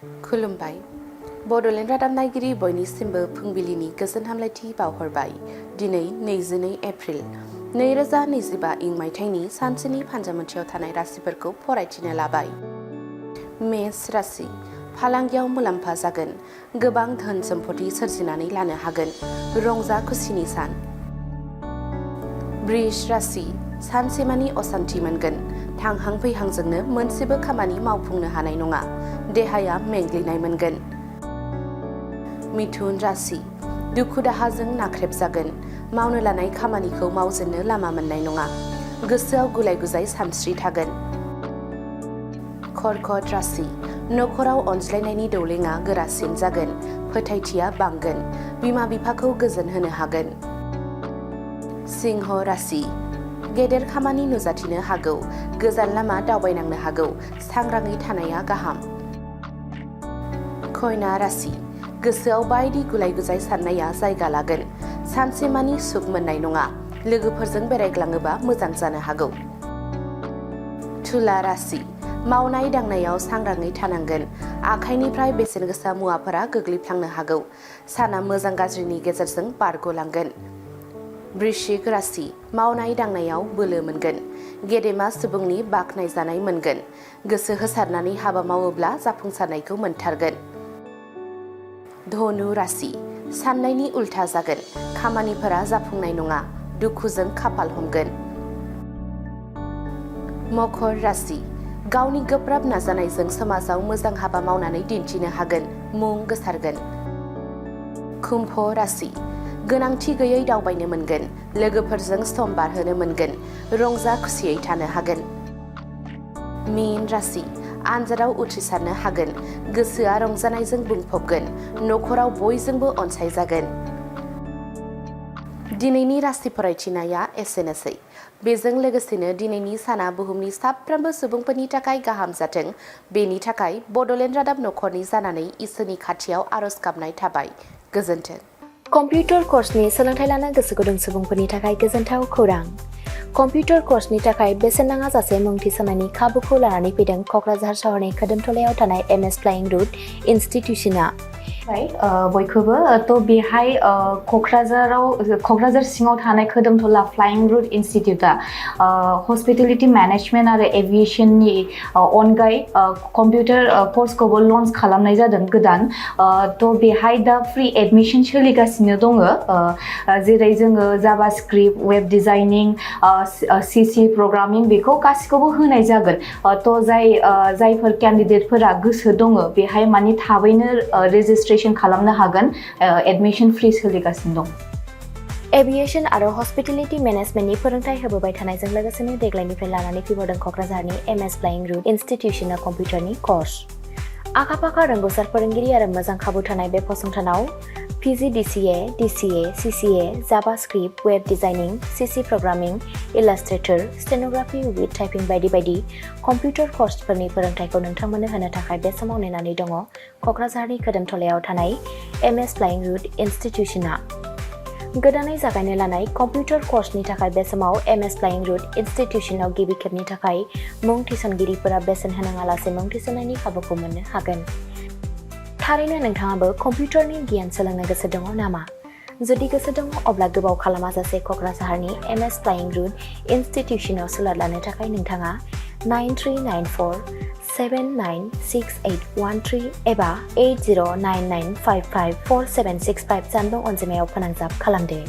खुलुमबाय बड'लेण्ड रादाब नायगिरि बयनिसिमबो फुंबिलिनि गोजोन हामलायथि बावहरबाय। दिनै 22 एप्रिल 2025 इं मायथाइनि सानसेनि फान्जामुथियाव थानाय राशिफोरखौ फरायथिनो लाबाय। मेष राशि फालांगियाव मुलाम्फा जागोन, गोबां धोन सम्पति सोरजिनानै लानो हागोन, रंजा खुसिनि सान। वृष राशि सानसेमानि असान्थि मोनगोन, थांहां फैहांजोंनो मोनसेबो खामानि मावफुंनो हानाय नङा, देहाया मेंग्लिनाय मोनगोन। मिथुन राशि दुखु दाहाजों नाख्रेबजागोन, मावनो लानाय खामानिखौ मावजेननो लामा मोननाय नङा, गोसोआव गुलाय गुजाय सानस्रि थागोन। कर्कट राशि नखराव अनज्लायनायनि दौलेङा गोरासिन जागोन, फोथायथिया बांगोन, बिमा बिफाखौ गोजोन होनो हागोन। सिंह राशि गेदेर खामानि नुजाथिनो हागौ, गोजान लामा दावबायनांनो हागौ, सांग्राङै थानाया गाहाम। कन्या राशि गोसोआव बायदि गुलाय गुजाय साननाया जायगा लागोन, सानसेमानि सुख मोननाय नङा, लोगोफोरजों बेरायग्लाङोबा मोजां जानो हागौ। तुला राशि मावनाय दांनायाव सांग्राङै थानांगोन, आखाइनिफ्राय बेसेन गोसा मुवाफोरा गोग्लैफ्लांनो हागौ, साना मोजां गाज्रिनि गेजेरजों बारग'लांगोन। वृश्चिक राशि मावनाय दांनायाव बोलो मोनगोन, गेदेमा सुबुंनि बाख्नायजानाय मोनगोन, गोसो होसारनानै हाबा मावोब्ला जाफुंसारनायखौ मोनथारगोन। धनु राशि साननायनि उल्था जागोन, खामानिफोरा जाफुंनाय नङा, दुखुजों खाफाल हमगोन। मकर राशि गावनि गोब्राब नाजानायजों समाजाव मोजां हाबा मावनानै दिन्थिनो हागोन, मुं गोसारगोन। कुम्भ राशि गोनांथि गैयै दावबायनो मोनगोन, लोगोफोरजों सम बारहोनो मोनगोन, रंजा खुसियै थानो हागोन। मीन राशि आनजादाव उथ्रिसारनो हागोन, गोसोआ रंजानायजों बुंफबगोन, नखराव बयजोंबो अनसायजागोन। दिनैनि राशि फरायथिनाया एसेनोसै। बेजों लोगोसेनो दिनैनि साना बुहुमनि साफ्रोमबो सुबुंफोरनि थाखाय गाहाम जाथों, बेनि थाखाय बड'लेण्ड रादाब नखरनि जानानै इसोरनि खाथियाव आरज गाबनाय थाबाय। गोजोन्थों। कम्पिउटार कर्सनि सोलोंथाइ लानो गोसो गुदुं सुबुंफोरनि थाखाय गोजोनथाव खौरां। कम्पिउटार कर्सनि थाखाय बेसेन नाङा जासे मुं थिसननायनि खाबुखौ लानानै फैदों क'क्राझार सहरनि खोदोमथलायाव थानाय MS फ्लाइं रुट इनस्टिट्यूशना। बयखौबो बेहाय क'क्राझार सिङाव थानाय खोदोमथला फ्लाइं रुट इनस्टिट्यूटआ हस्पिटेलिटी मेनेजमेन्ट आरो एभिएशननि अनगायै कम्पिउटार कर्सखौबो लन्च खालामनाय जादों गोदान। बेहाय दा फ्रि एडमिशन सोलिगासिनो दङ, जेरै जोङो JavaScript, web designing, CC programming बेखौ गासिखौबो होनाय जागोन। जायफोर केन्डिडेटफोरा गोसो दङ बेहाय माने थाबैनो रेजिस्ट्रेशन खालामनो हागोन, एडमिशन फ्रि सोलिगासिनो दं। एभिएशन आरो हस्पिटेलिटी मेनेजमेन्टनि फोरोंथाय होबोबाय थानायजों लोगोसेनो देग्लायनिफ्राय लानानै फैबावदों क'क्राझारनि MS फ्लाइं रुट इनस्टिट्यूशना कम्पिउटारनि कर्स। आखा-फाखा रोंग'सार फोरोंगिरि आरो मोजां खाबु थानाय बे फसंथानाव PG DCA, DCA, CCA, JavaScript, web designing, CC programming, illustrator, stenography with typing बायदि बायदि कम्पिउटार कर्सफोरनि फोरोंथायखौ नोंथांमोननो होनो थाखाय बे समाव नेनानै दङ क'क्राझारनि खोदोमथलायाव थानाय MS फ्लाइं रुट इनस्टिट्यूशना। गोदानै जागायनो लानाय कम्पिउटार कर्सनि थाखाय बे समाव MS फ्लाइं रुट इनस्टिट्यूशनाव गिबि खेबनि थाखाय मुं थिसनगिरिफोरा बेसेन होनाङालासे मुं थिसननायनि खाबुखौ मोननो हागोन। थारैनो नोंथाङाबो कम्पिउटारनि गियान सोलोंनो गोसो दङ नामा? जुदि गोसो दङ अब्ला गोबाव खालामाजासे क'क्राझारनि MS फ्लाइं रुट इनस्टिट्यूशनाव सोलों लानो थाखाय नोंथाङा 9394796813 एबा 8099554765 जानबुं अनजिमायाव फोनांजाब खालामदो।